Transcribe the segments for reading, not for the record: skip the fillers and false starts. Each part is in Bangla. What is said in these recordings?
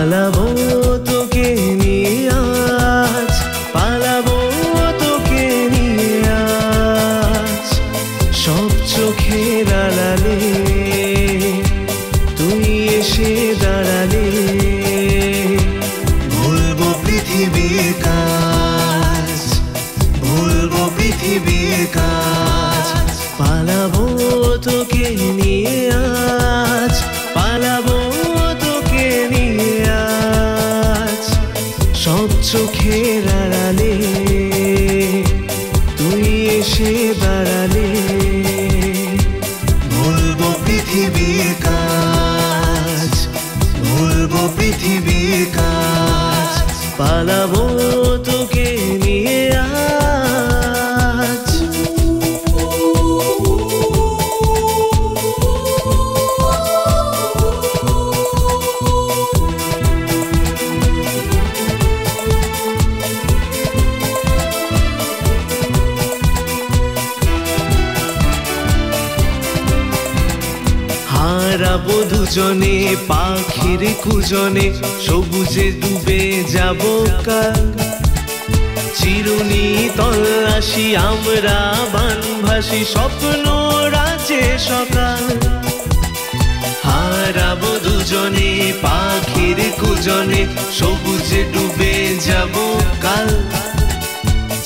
পালাবো তোকে নিয়ে আজ, পালাবো তোকে নিয়ে আজ। সব চোখের আড়ালে তুই এসে দাঁড়ালে, ভুলবো পৃথিবীর কাজ, ভুলবো পৃথিবীর কাজ। পালাবো তোকে নিয়ে আজ, পালাবো তোকে নিয়ে আজ। সব চোখের আড়ালে তুই এসে দাঁড়ালে, ভুলবো পৃথিবীর কাজ, ভুলবো পৃথিবীর কাজ। পালাবো তোকে নিয়ে আজ। হারাবো দুজনে পাখির কুজনে, সবুজে ডুবে যাব কাল। চিরুনি তল্লাশি আমরা বানভাসি, স্বপ্ন রাজে সকাল। হারাবো দুজনে পাখির কুজনে, সবুজে ডুবে যাব কাল।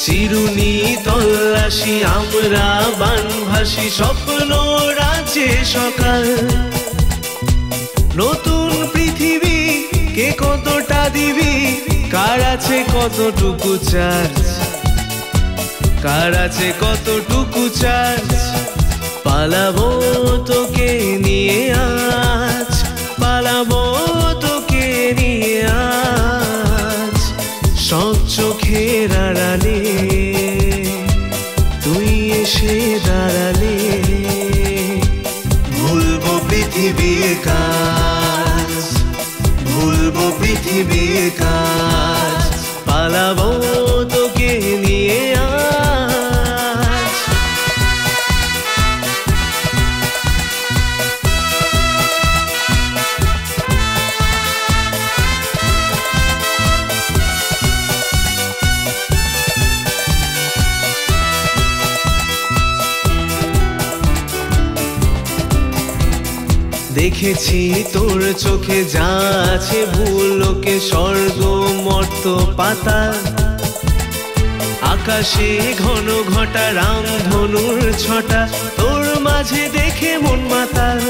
চিরুনি তল্লাশি আমরা বানভাসি, স্বপ্ন রাজে সকাল। নতুন পৃথিবী কে কতটা দিবি, কার আছে কতটুকু চার্জ, কার আছে কতটুকু চার্জ। পালাবো তোকে নিয়ে আজ, পালাবো তোকে নিয়ে আজ। সব চোখের আড়ালে তুই এসে দাঁড়ালে, ভুলবো পৃথিবীর কাজ, ভুলবো পৃথিবীর কাজ। পালাবো তোকে নিয়ে আজ। দেখেছি তোর চোখে যা আছে ভুল, লোকে স্বর্গ মর্ত পাতাল। আকাশে ঘন ঘটা রামধনুর ছটা, তোর মাঝে দেখে মন মাতাল।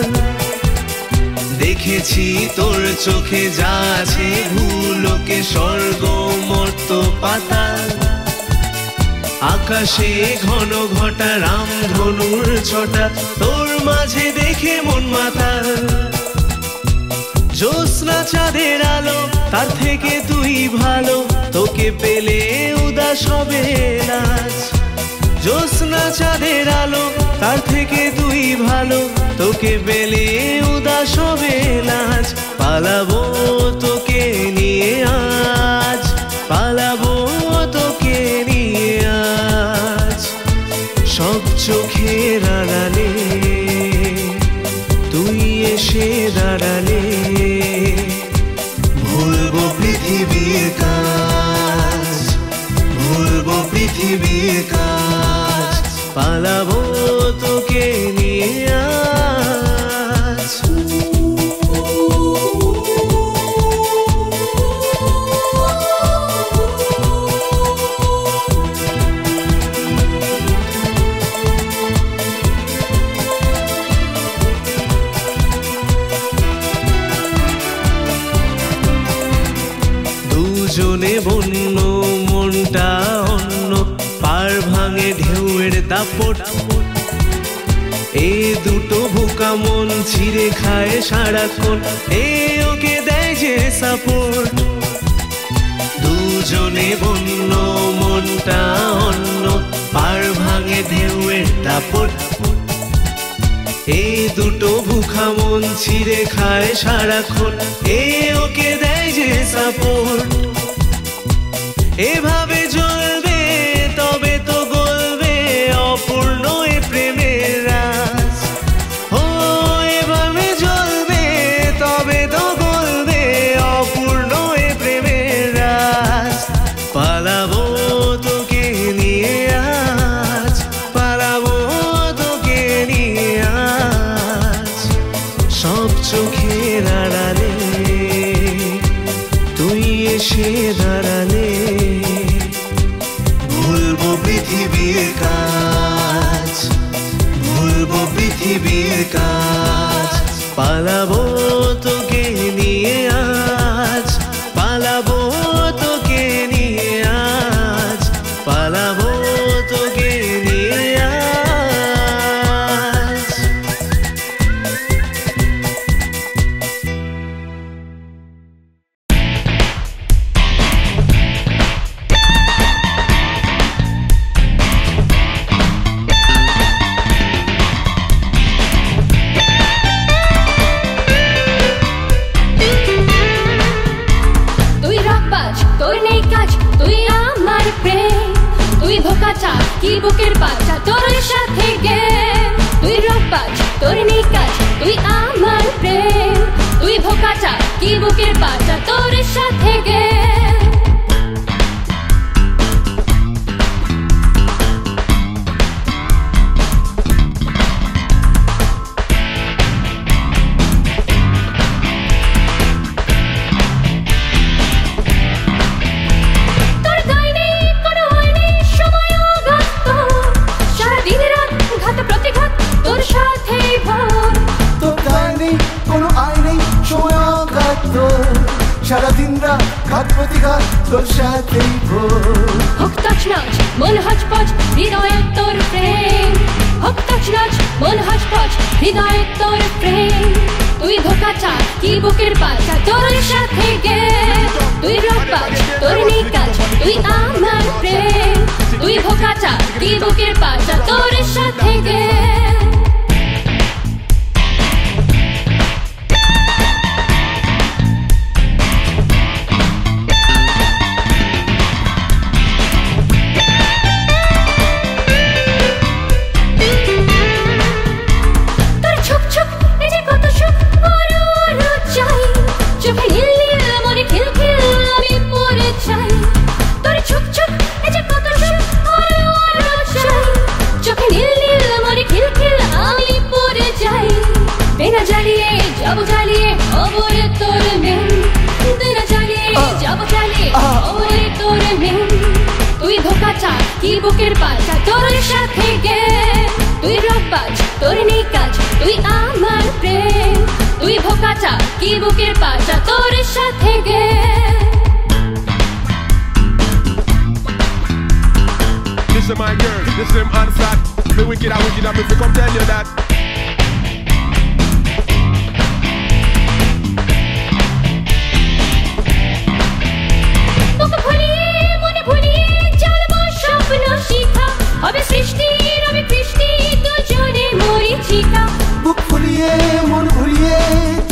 দেখেছি তোর চোখে যা আছে ভুল, লোকে স্বর্গ মর্ত পাতাল। আকাশে ঘন ঘটা রামধনুর ছটা, তোর মাঝে দেখে মন মাতাল। জ্যোৎস্না চাঁদের আলো তার থেকে তুই ভালো, তোকে পেলে উদাস হবে নাচ। জ্যোৎস্না চাঁদের আলো তার থেকে তুই ভালো, তোকে পেলে উদাস হবে নাচ। পালাবো তোকে নিয়ে আজ, পালাবো তোকে নিয়ে আজ। সব চোখের আড়ালে তুই এসে দাঁড়ালে, ভুলবো পৃথিবীর কাজ, ভুলবো পৃথিবীর কাজ। পালাবো তোকে নিয়ে আজ। দুজনে বন্য মনটা অন্য, পার ভাঙে ঢেউয়ের দাপট। এ দুটো বোকা মন ছিঁড়ে খায় সারাক্ষণ, এ ওকে দেয় যে সাপোর্ট। দুজনে বন্য মনটা অন্য, পার ভাঙে ঢেউয়ের দাপট। এই দুটো ভুখা মন ছিঁড়ে খায় সারাক্ষণ, এ ওকে দেয় যে সাপোর্ট। এভাবে জ্বলবে তবে তো গলবে অপূর্ণ এ প্রেমের রাজ। ও এভাবে জ্বলবে তবে তো গলবে অপূর্ণ চোখের আড়ালে তুই এসে দাঁড়ালে ভুলবো পৃথিবীর কাজ, ভুলবো পৃথিবীর কাজ। পালাবো তোকে নিয়ে আজ, পালাবো তোকে নিয়ে আজ, পালাবো তোকে নিয়ে আজ। কি বুকের বাচ্চা তোর সাথে গে, তুই রকবাজ তোর নেই কাজ, তুই আমার প্রেম, তুই ভোকাচা কি বুকের বাচ্চা তোর সাথে গে। সারা দিন রাত ঘাত প্রতিঘাত তোর সাথেই হোক তছনছ মন হচপচ হৃদয়ে তোর প্রেম, হোক তছনছ মন হচপচ হৃদয়ে তোর প্রেম, তুই ধোকাচা কি বুকের বাচ্চা তোর সাথে গে, তুই রকবাজ তোর নেই কাজ, তুই আমার প্রেম, তুই ধোকাচা কি বুকের বাচ্চা তোর সাথে গে। কি বুকের বাচ্চা তোর সাথে গে, তুই রকবাজ তোর নেই কাজ, তুই আমার প্রেম, তুই ভোকাচা কি বুকের বাচ্চা তোর সাথে গে। Listen my girl, listen them unflat. Me wicked, I wicked, I'm if you come tell you that. হবে সৃষ্টি রবি কৃষ্টি দুজনে মরিচিকা, বুক ফুলিয়ে মন ঘুরিয়ে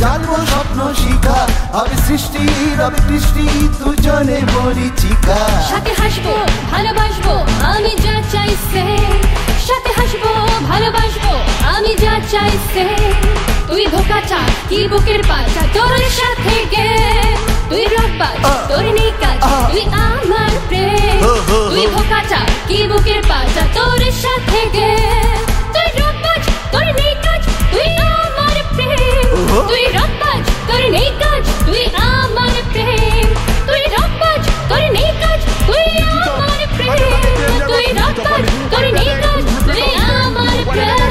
জানবো স্বপ্ন শিখা, হবে সৃষ্টি রবি কৃষ্টি দুজনে মরিচিকা। সাথে হাসবো ভালোবাসবো আমি যা চাইছে, সাথে হাসবো ভালোবাসবো আমি যা চাইছে, তুই ধোকাচা কি বুকের বাচ্চা তোর সাথে গে, তুই রকবাজ তোর নেই কাজ, তুই আমার প্রেম, তুই ভোকাচা কি বুকের বাচ্চা তোর সাথে গে, তুই রকবাজ তোর নেই কাজ, তুই আমার প্রেম, তুই রকবাজ তোর নেই কাজ, তুই আমার প্রেম, তুই রকবাজ তোর নেই কাজ, তুই আমার প্রেম, তুই রকবাজ তোর নেই কাজ, তুই আমার প্রেম।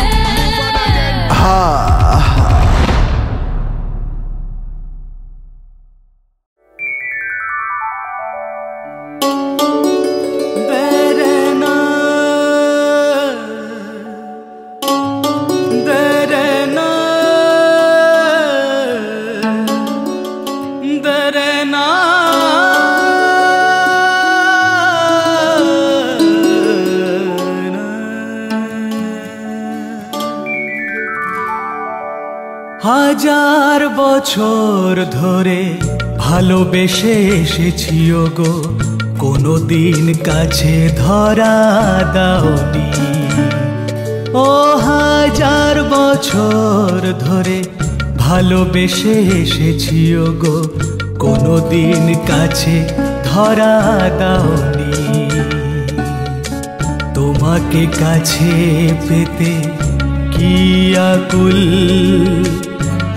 হাজার বছর ধরে ভালোবেসে এসেছি গো, কোনোদিন কাছে ধরা দাওনি। ও হাজার বছর ধরে ভালোবেসে এসেছি গো, কোনোদিন কাছে ধরা দাওনি। তোমাকে কাছে পেতে কি আকুল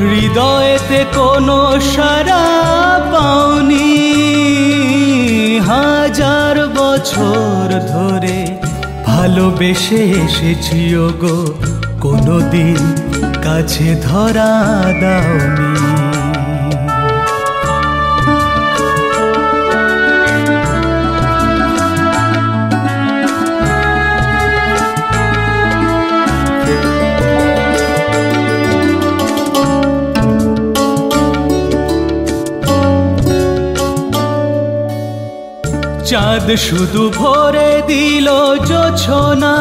হৃদয়েতে কোনো সারা পাওনি, হাজার বছর ধরে ভালোবেসে এসেছি গো, কোনোদিন কাছে ধরা দাওনি। চাঁদ শুধু ভরে দিল জোছনা,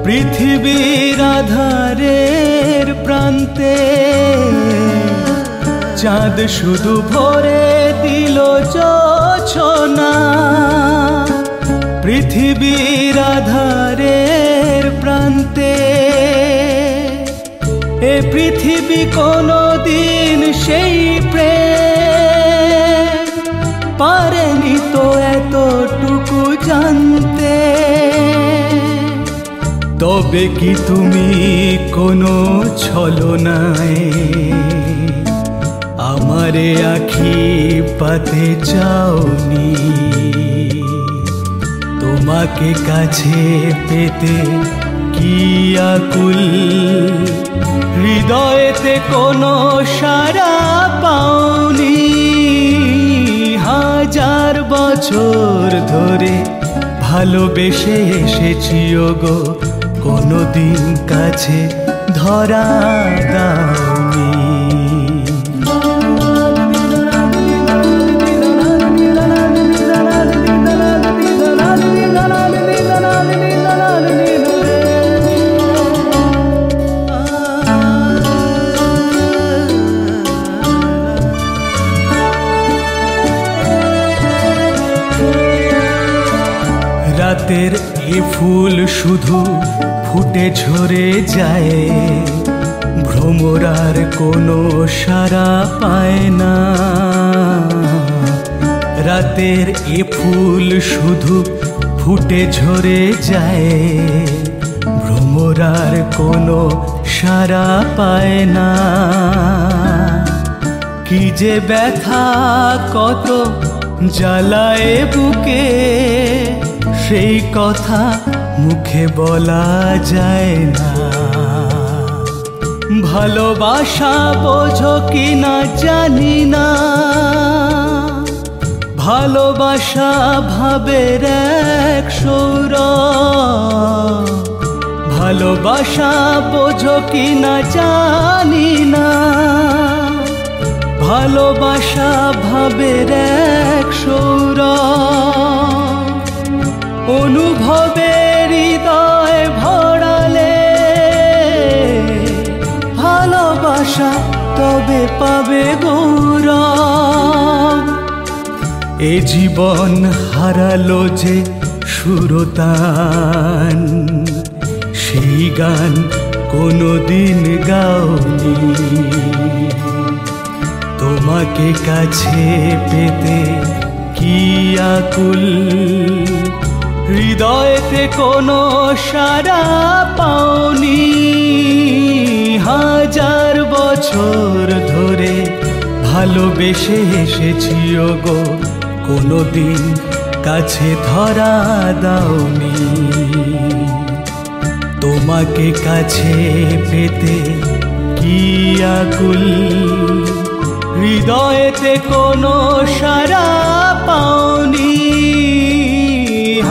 পৃথিবীর আধারের প্রান্তে। চাঁদ শুধু ভরে দিল জোছনা, পৃথিবীর আধারের প্রান্তে। এ পৃথিবী কোনোদিন সেই প্রেম পারেনি তো এতটুকু জানতে। তবে কি তুমি কোনো ছলনায় আমারে আখি পাতে চাওনি? তোমাকে কাছে পেতে কি আকুল, হৃদয়েতে কোনো সারা পাওনি। হাজার বছর ধরে ভালোবেসে এসেছি গো, কোনোদিন কাছে ধরা দাওনি। রাতের এ ফুল শুধু ফুটে ঝরে যায়, ভ্রমরার কোনো সারা পায় না। রাতের এ ফুল শুধু ফুটে ঝরে যায়, ভ্রমরার কোনো সারা পায় না। কি যে ব্যথা কত জ্বালায় বুকে, সেই কথা মুখে বলা যায় না। ভালোবাসা বোঝো কি না জানি না, ভালোবাসা ভাবের এক সৌরভ। ভালোবাসা বোঝো কি না জানি না, ভালোবাসা ভাবের এক সৌরভ। অনুভবের হৃদয় ভরালে ভালোবাসা তবে পাবে গৌরব। এ জীবন হারালো যে সুরতান, সেই গান কোনোদিন গাওনি। তোমাকে কাছে পেতে কি আকুল, হৃদয়েতে কোনো সারা পাওনি। হাজার বছর ধরে ভালোবেসে এসেছি গো, কোনোদিন কাছে ধরা দাওনি। তোমাকে কাছে পেতে কি আকুল, হৃদয়েতে কোনো সারা পাওনি।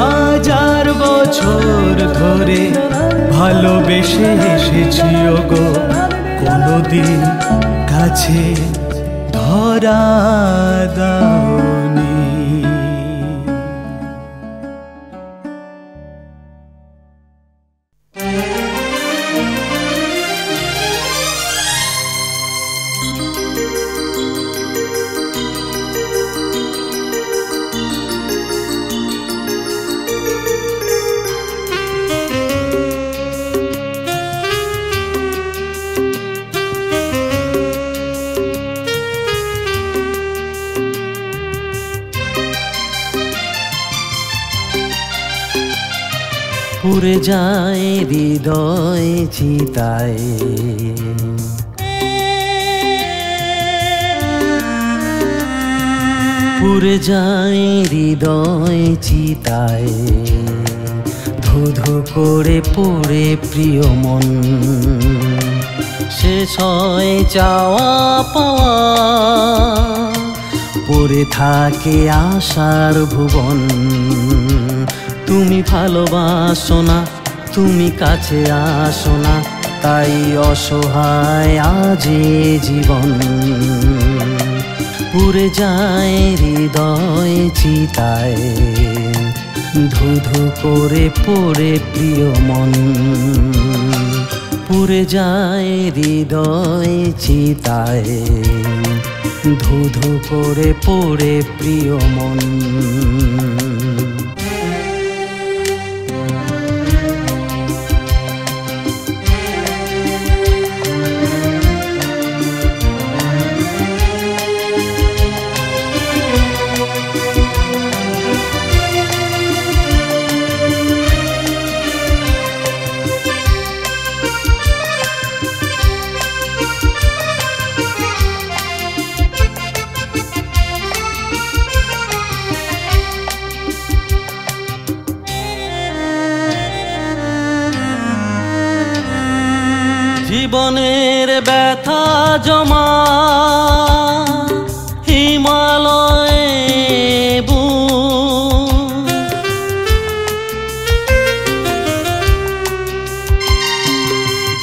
হাজার বছর ধরে ভালোবেসে এসেছি গো, কোনোদিন কাছে ধরা দাওনি। পুড়ে যায় হৃদয় চিতায়। পুড়ে যায় হৃদয় চিতায়, ধু ধু করে পড়ে প্রিয় মন। শেষ হয় চাওয়া পাওয়া, পড়ে থাকে আশার ভুবন। তুমি ভালোবাসো না, তুমি কাছে আসো না, তাই অসহায় আজ জীবন। পুড়ে যায় হৃদয় চিতায়, ধু ধু করে পড়ে প্রিয় মন। পুড়ে যায় হৃদয় চিতায়, ধু ধু করে পড়ে প্রিয় মন। জীবনের ব্যথা জমা হিমালয়ে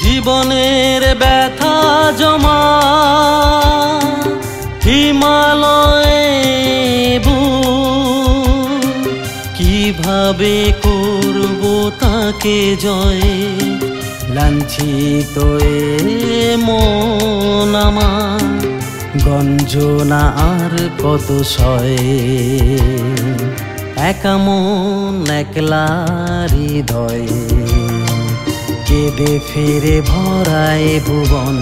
জীবনের ব্যথা জমা হিমালয়ে কিভাবে করব তাকে জয়। লাঞ্ছিত মন আমার, গঞ্জনা আর কত সয়। একা মন একলা হৃদয়, কেঁদে ফিরে ভরায় ভুবন।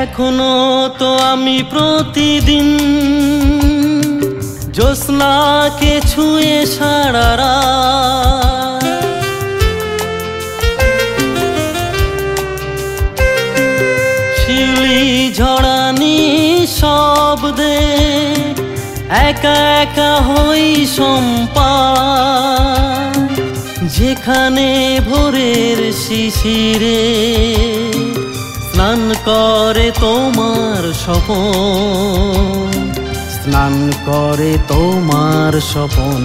এখনো তো আমি প্রতিদিন জ্যোৎস্নাকে ছুঁয়ে সারা রাত, শিউলি ঝড়ানি শব্দে একা একা হই সম্পাদ। যেখানে ভোরের শিশিরে স্নান করে তোমার স্বপন, স্নান করে তোমার স্বপন।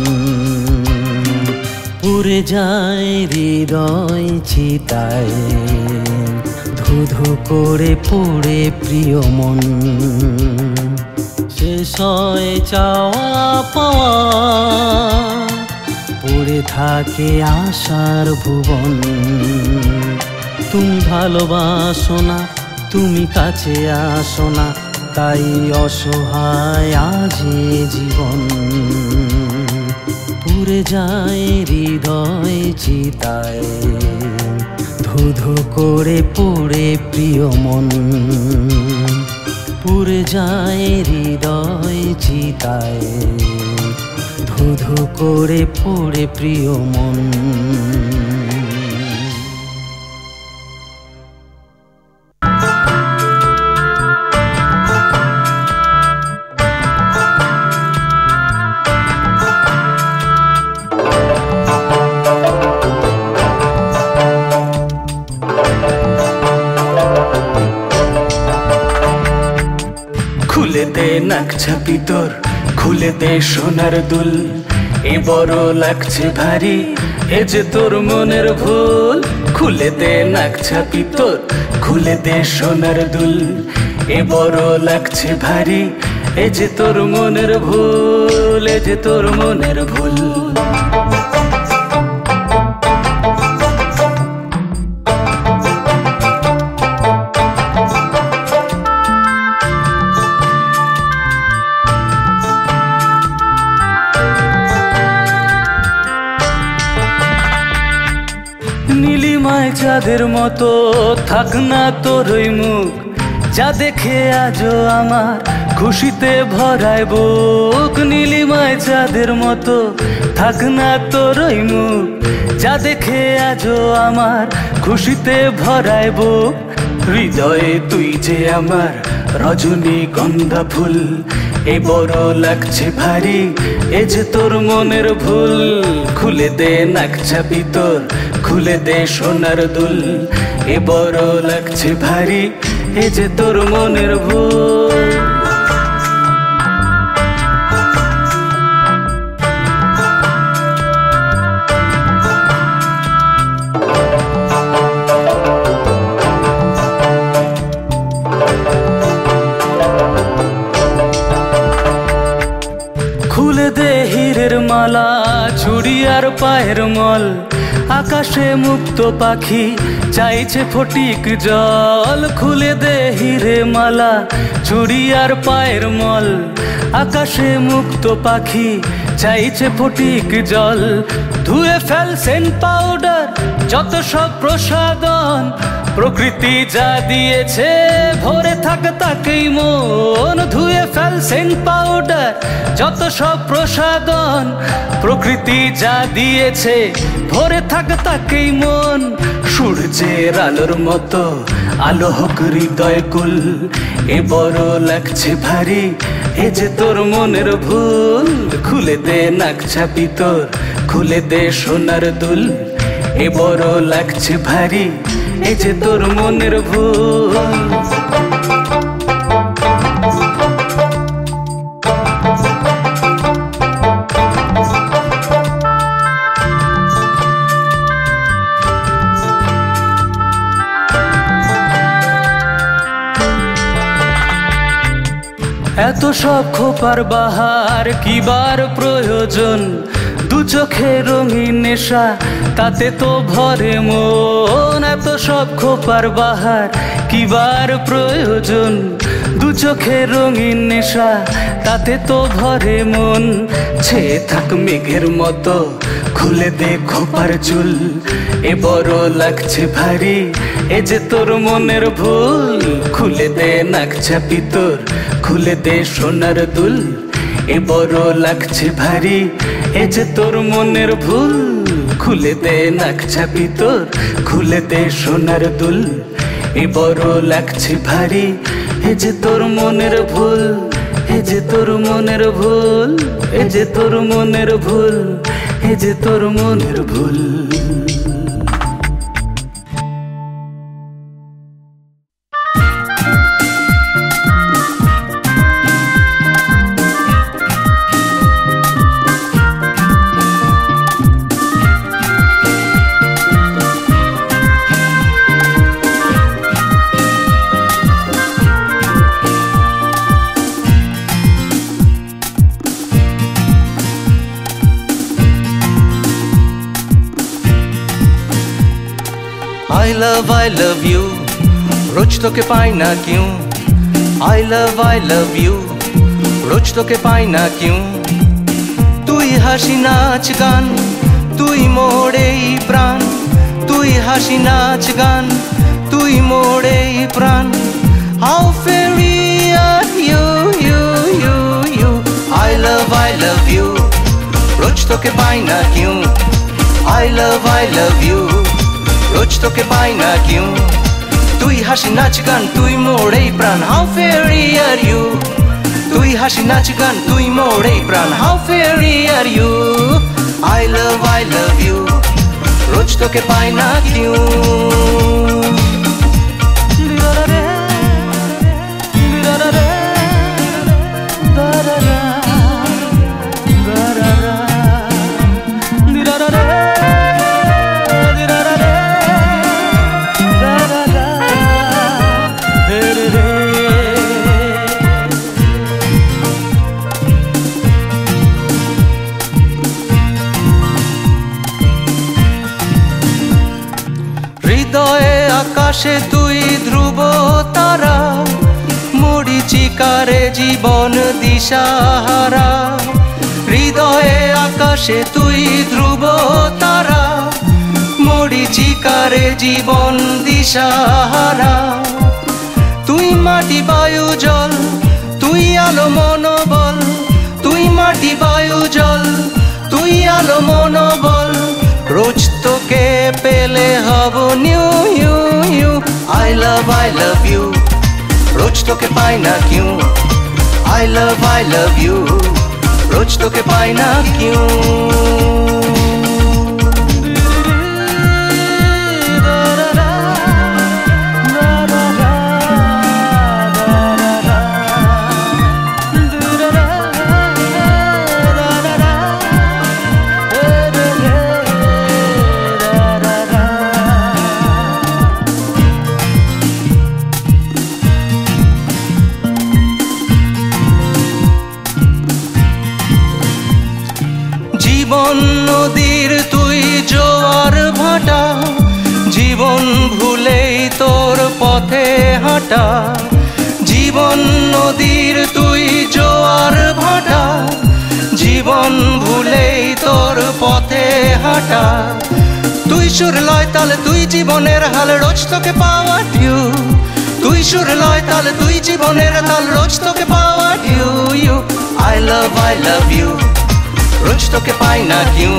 পুড়ে যায় হৃদয় চিতায়, ধু ধু করে পড়ে প্রিয় মন। শেষ হয় চাওয়া পাওয়া, পড়ে থাকে আশার ভুবন। তুমি ভালোবাসো না, তুমি কাছে আসো না, তাই অসহায় আজ জীবন। পুড়ে যায় হৃদয় চিতায়, ধু ধু করে পড়ে প্রিয় মন। পুড়ে যায় হৃদয় চিতায়, ধু ধু করে পড়ে প্রিয় মন। খুলে দে নাকছা পিতর, খুলে দে সোনার দুল, এ বড় লাগছে ভারী, এ যে তোর মনের ভুল। খুলে দে নাকছা পিতর, খুলে দে সোনার দুল, এ বড় লাগছে ভারী, এ যে তোর মনের ভুল, এ যে তোর মনের ভুল। চাঁদের মতো থাক না তোর ওই মুখ, যা দেখে আজও আমার খুশিতে ভরায় বুক। নীলিমায় চাঁদের মতো থাক না তোর ওই মুখ, যা দেখে আজও আমার খুশিতে ভরায় বুক। হৃদয়ে তুই যে আমার রজনীগন্ধা ফুল, এ বড় লাগছে ভারী এ যে তোর মনের ভুল। খুলে দে নাক চাবি তোর, খুলে দে সোনার দুল, এ বড় লাগছে ভারী এ যে তোর মনের ভুল। খুলে দে হীরের মালা চুড়ি আর পায়ের মল, আকাশে মুক্ত পাখি চাইছে ফটিক জল। খুলে দে হীরে মালা চুড়ি আর পায়ের মল, আকাশে মুক্ত পাখি চাইছে ফটিক জল। ধুয়ে ফেল সেন্ট পাউডার যত সব প্রসাদন, প্রকৃতি যা দিয়েছে ভরে থাক তাকেই মন। ধুয়ে ফেল সেন্ট পাউডার যত সব প্রসাদন, প্রকৃতি যা দিয়েছে ভরে থাক তাকেই মন। সূর্যের আলোর মতো আলো হোক হৃদয় কুল, এ বড় লাগছে ভারী এ যে তোর মনের ভুল। খুলে দে নাক চাবি তোর, খুলে দে সোনার দুল, এ বড় লাগছে ভারী এ যে তোর মনের ভুল। এত সব খোপার বাহার কিবার প্রয়োজন, দু চোখে রঙিন নেশা তাতে তো ভরে মন। এত সব খোপার বাহার কিবার প্রয়োজন, দু চোখে রঙিন নেশা তাতে তো ভরে মন। ছেয়ে থাক মেঘের মতো খুলে দে খোপার চুল, এ বড় লাগছে ভারী এ যে তোর মনের ভুল। খুলে দে নাক চাবি তোর, খুলে দে সোনার দুল, এ বড় লাগছে ভারী এ যে তোর মনের ভুল। খুলে দে নাক চাবি তোর, খুলে দে সোনার দুল, এ বড় লাগছে ভারী এ যে তোর মনের ভুল। এ যে তোর মনের ভুল, এ যে তোর মনের ভুল, এ যে তোর মনের ভুল। I love you, रोज तो के पाई ना क्यों। I love you, रोज तो के पाई ना क्यों। তুই হাসি নাচ গান, তুই মোড়েই প্রাণ, তুই হাসি নাচ গান, তুই মোড়েই প্রাণ। How fairy are you, you, you, you। I love you, रोज तो के पाई ना क्यों। I love you, रोज तो के पाई ना क्यों। তুই হাসি নাচ গান, তুই মোড়েই প্রাণ। How fairy are you, তুই হাসি নাচ গান, তুই মোড়েই প্রাণ। How fairy are you। I love you, रोज तो के पाई ना क्यों। হৃদয়ে আকাশে তুই ধ্রুব তারা, মরিচিকারে জীবন দিশাহারা। হৃদয়ে আকাশে তুই ধ্রুব তারা, মরিচিকারে অন্ধকারে জীবন দিশাহারা। তুই মাটি বায়ু জল, তুই আলো মনোবল, তুই মাটি বায়ু জল, তুই আলো মনোবল। রোজ তোকে পেলে হব নিউ ইউ ইউ। I love you, রোজ তোকে পাই না কিউ। I love you, রোজ তোকে পাই না কিউ। জীবন নদীর তুই জোয়ার ভাটা, জীবন ভুলেই তোর পথে হাঁটা। জীবন নদীর তুই জোয়ার ভাটা, জীবন ভুলেই তোর পথে হাঁটা। তুই সুর লয় তালে তুই জীবনের হাল, রোজ তোকে পাওয়া ঢিউ। তুই সুর লয় তালে তুই জীবনের তাল, রোজ তোকে পাওয়া ঢিউ ইউ। I love you, রোজ তোকে পাই না কিউ।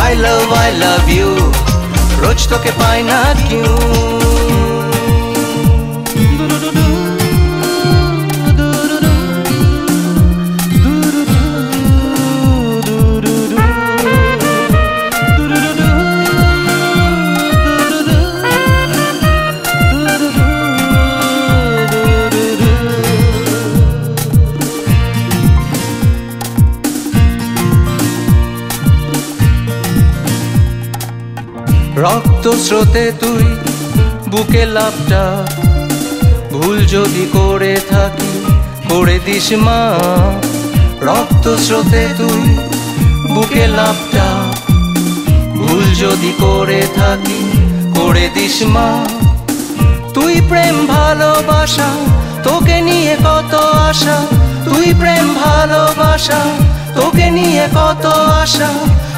I love you, রোজ তোকে পাই না কিউ। রক্ত স্রোতে তুই বুকে লাপটা, ভুল যদি করে থাকি করে দিস মা। রক্ত স্রোতে তুই বুকে লাপটা, ভুল যদি করে থাকি করে দিস মা। তুই প্রেম ভালোবাসা, তোকে নিয়ে কত আশা। তুই প্রেম ভালোবাসা, তোকে নিয়ে কত আশা।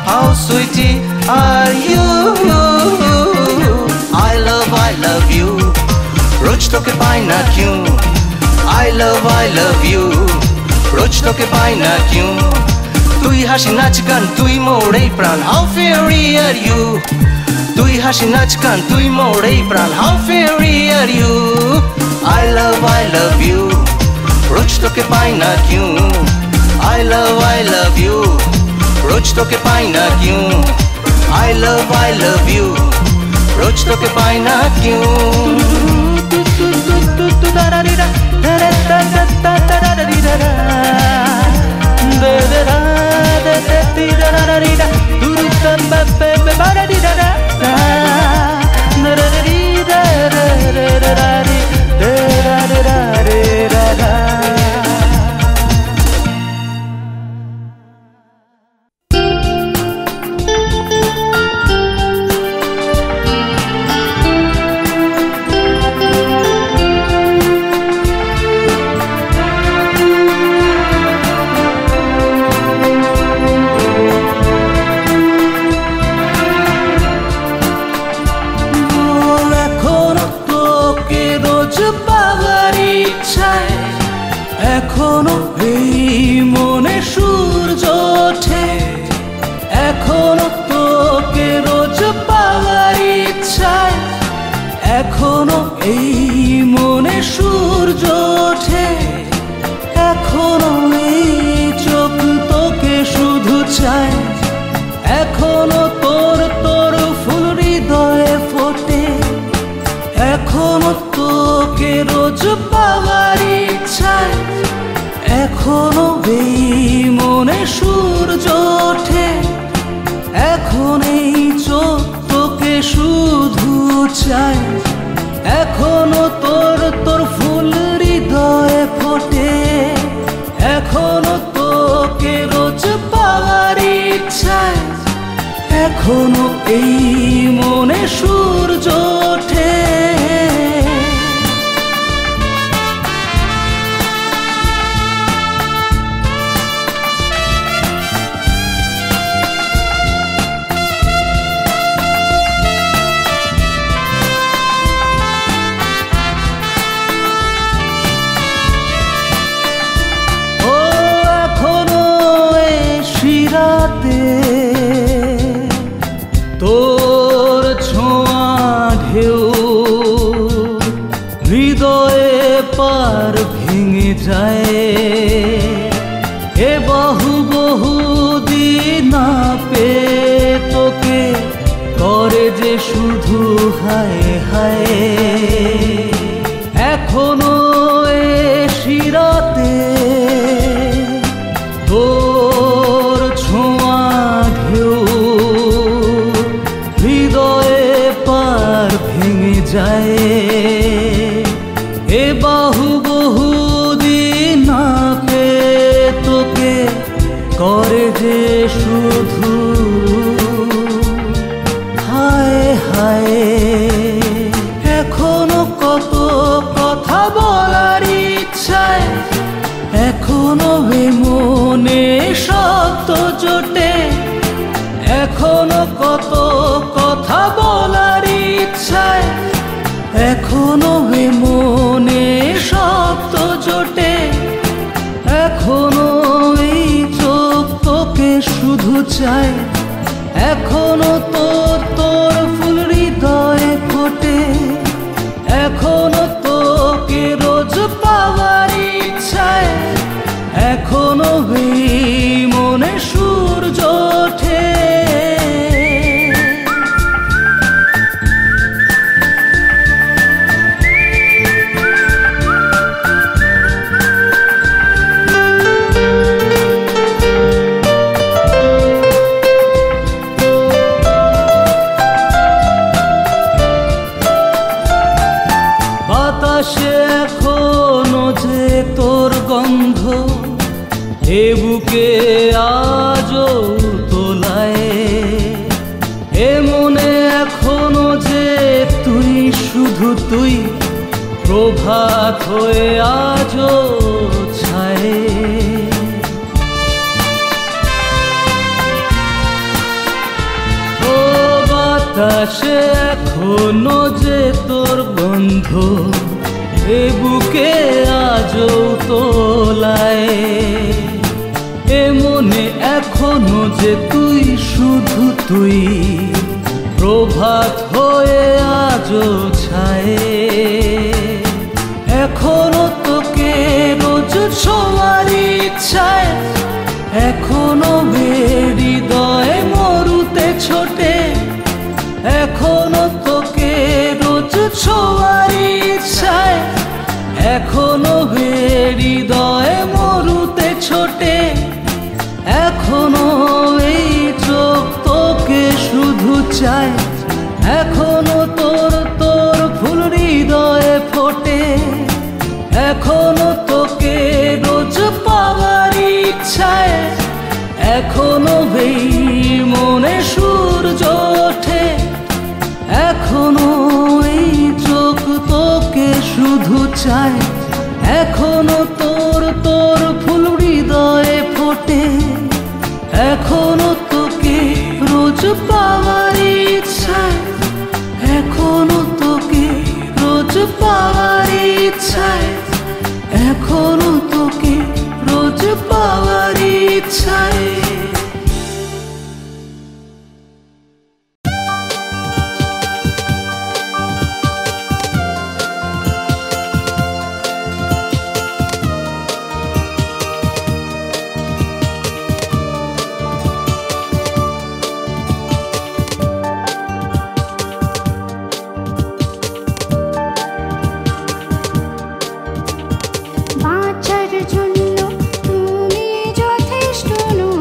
How sweetie are you? I love you, রোজ তোকে পাই না কিউ। I love you, রোজ তোকে পাই না কিউ। তুই হাসি নাচ গান তুই মোর এই প্রাণ, how fairy are you? তুই হাসি নাচ গান তুই মোর এই প্রাণ, how fairy are you? I love you, রোজ তোকে পাই না কিউ। I love you, রোজ তোকে পাই না কিউ। I love you, রোজ তোকে পাই না কিউ। এখনো এই মনে সূর্য ওঠে, এখনো তোকে রোজ পাওয়ার ইচ্ছায়। এখনো এই মনে সূর্য ওঠে, এখনো এই চোখ তোকে শুধু চায়। এখনো তোর ফুল হৃদয়ে ফোটে, এখনো তোকে রোজ পাওয়ার ইচ্ছায়। এখনো এই মনে সূর্য ওঠে, এখন এই চোখ তোকে শুধু চায়। এখনো তোর ফুল হৃদয়ে ফোটে, এখনো তোকে রোজ পাওয়ার ইচ্ছায়। এখনো এই মনে সূর্য ওঠে। যায়। এ বহু বহু দিন না পেয়ে তোকে করে যে শুধু হায় হায়। এখনো এ শিরাতে তোর ছোঁয়া ঢেউ হৃদয়ে পার ভেঙে যায়। এ বহু বহু দিন না পেয়ে তোকে করে যে শুধু হায় হায়। এখনো কত কথা বলার ইচ্ছায়, এখনো মনে শব্দ জোটে। এখনো কত কথা বলার ইচ্ছায়, এখনো মনে শব্দ জোটে। এখনো এই চোখ তোকে শুধু চাই, এখনো তোর ফুল হৃদয়ে ফোটে। এখনো তোকে রোজ পাওয়ার ইচ্ছায়, এখনো মনে সূর্য ওঠে। বাতাসে এখনো যে তোর গন্ধ, এ বুকে আজও তোলায়। এ মনে এখনো যে তুই শুধু তুই, প্রভাত হয়ে আজও ছায়। ও বাতাসে এখনো যে তোর গন্ধ, এ বুকে আজও তোলায়। এ মনে এখনো যে তুই শুধু তুই, প্রভাত হয়ে আজও ছায়। এখনো তোকে রোজ ছোঁয়ার ইচ্ছায়, এখনো হৃদয়ে মরুতে ছোটে। এখনো তোকে রোজ ছোঁয়ার ইচ্ছায়, এখনো হৃদয়ে মরুতে ছোটে। এখনো এই চোখ তোকে শুধু চায়, এখনো তোর ফুল হৃদয়ে ফোটে। এখনো তোকে রোজ পাওয়ার ইচ্ছায়, এখনো মনে সূর্য ওঠে। এখনো এই চোখ তোকে শুধু চায়, এখনো তোর ফুল হৃদয়ে ফোটে। এখনো তোকে রোজ পাওয়ার ইচ্ছায়, এখনো তোকে রোজ পাওয়ার ইচ্ছায়, এখনো তোকে রোজ পাওয়ার ইচ্ছায়। বাঁচার জন্য তুমি যথেষ্ট নও।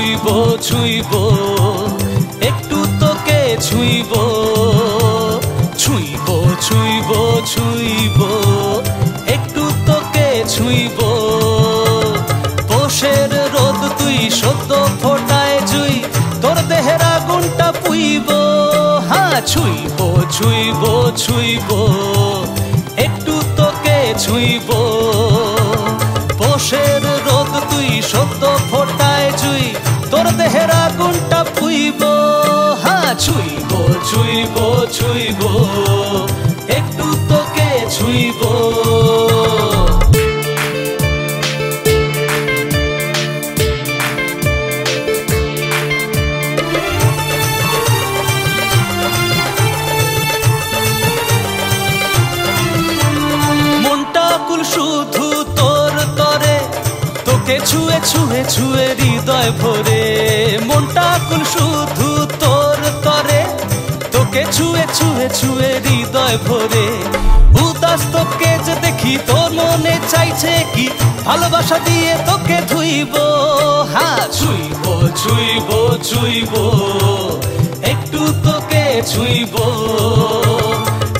ছুঁইব ছুঁইব একটু তোকে ছুঁইব ছুঁইব ছুঁইব ছুঁইব একটু তোকে ছুঁইব পোষের রোদ তুই সদ্য ফোটায় জুই তোর দেহের আগুনটা পুইব হ্যাঁ ছুঁইব ছুঁইব ছুঁইব একটু তোকে ছুঁইব পোষের রোদ তুই সদ্য ফোটায় জুই তোর দেহের আগুনটা পুইব হ্যাঁ ছুঁইব ছুঁইব ছুঁইব একটু তোকে ছুঁইব শুধু তোর তরে তোকে ছুঁয়ে ছুঁয়ে ছুঁয়ে হৃদয় ভরে মনটা কুল শুধু তোর তরে তোকে ছুঁয়ে ছুঁয়ে ছুঁয়ে হৃদয় ভরে উদাস তোকে যে দেখি তোর মনে চাইছে কি ভালোবাসা দিয়ে তোকে ধুইব হ্যাঁ ছুঁইব ছুঁইব ছুঁইব একটু তোকে ছুঁইব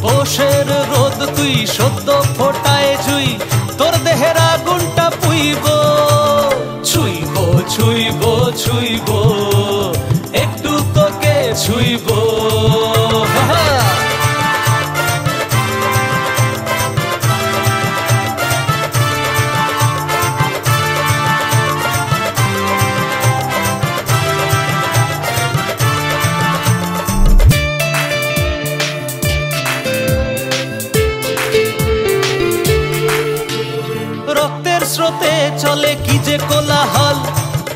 পোষের রোদ তুই সদ্য ফোটায় জুই তোর দেহের আগুনটা পুইব ছুঁইব ছুঁইব ছুঁইব একটু তোকে ছুঁইব স্রোতে চলে কি যে কোলাহল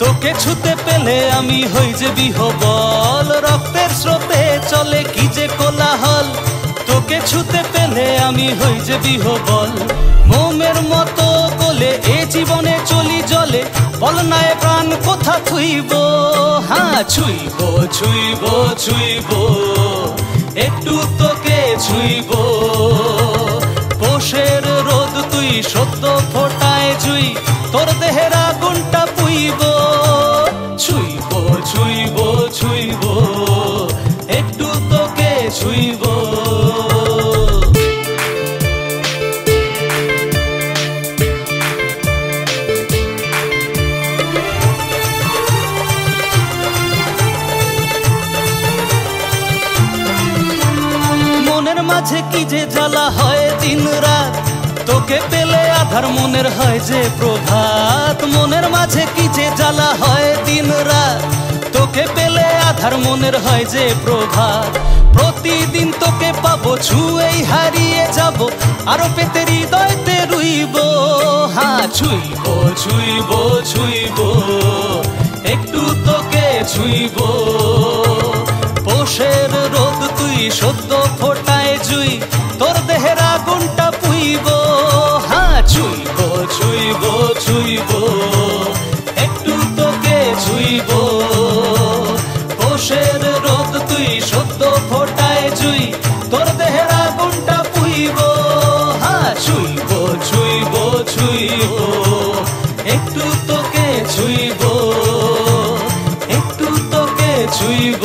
তোকে ছুতে পেলে আমি হই যে বিহবল রক্তের স্রোতে চলে কি যে কোলাহল তোকে ছুতে পেলে আমি হই যে বিহবল মোমের মতো গলে এ জীবনে চলি জলে বল নাই প্রাণ কোথা থুইব হ্যাঁ ছুঁইব ছুঁইব ছুঁইব একটু তোকে ছুঁইব পোষের রোদ তুই সদ্য ফোটায় জুই তোর দেহের আগুনটা পুইব ছুঁইব ছুঁইব ছুঁইব একটু তোকে ছুঁইব মনের মাঝে কি যে জ্বালা হয় দিন রাত তোকে পেলে আধার মনের হয় যে প্রভাত মনের মাঝে কি যে জ্বালা হয় দিন রাত তোকে পেলে আধার মনের হয় যে প্রভাত প্রতিদিন তোকে পাবো ছুঁয়েই হারিয়ে যাব আরো পেতে হৃদয়তে রুইব হ্যাঁ ছুঁইব ছুঁইব ছুঁইব একটু তোকে ছুঁইব পোষের রোদ তুই সদ্য ফোটায় জুই তোর দেহের আগুনটা পুইব হ্যাঁ ছুঁইব ছুঁইব ছুঁইব একটু তোকে ছুঁইব পোষের রোদ তুই সদ্য ফোটায় জুই তোর দেহের আগুনটা পুইব হ্যাঁ ছুঁইব ছুঁইব ছুঁইব একটু তোকে ছুঁইব একটু তোকে ছুঁইব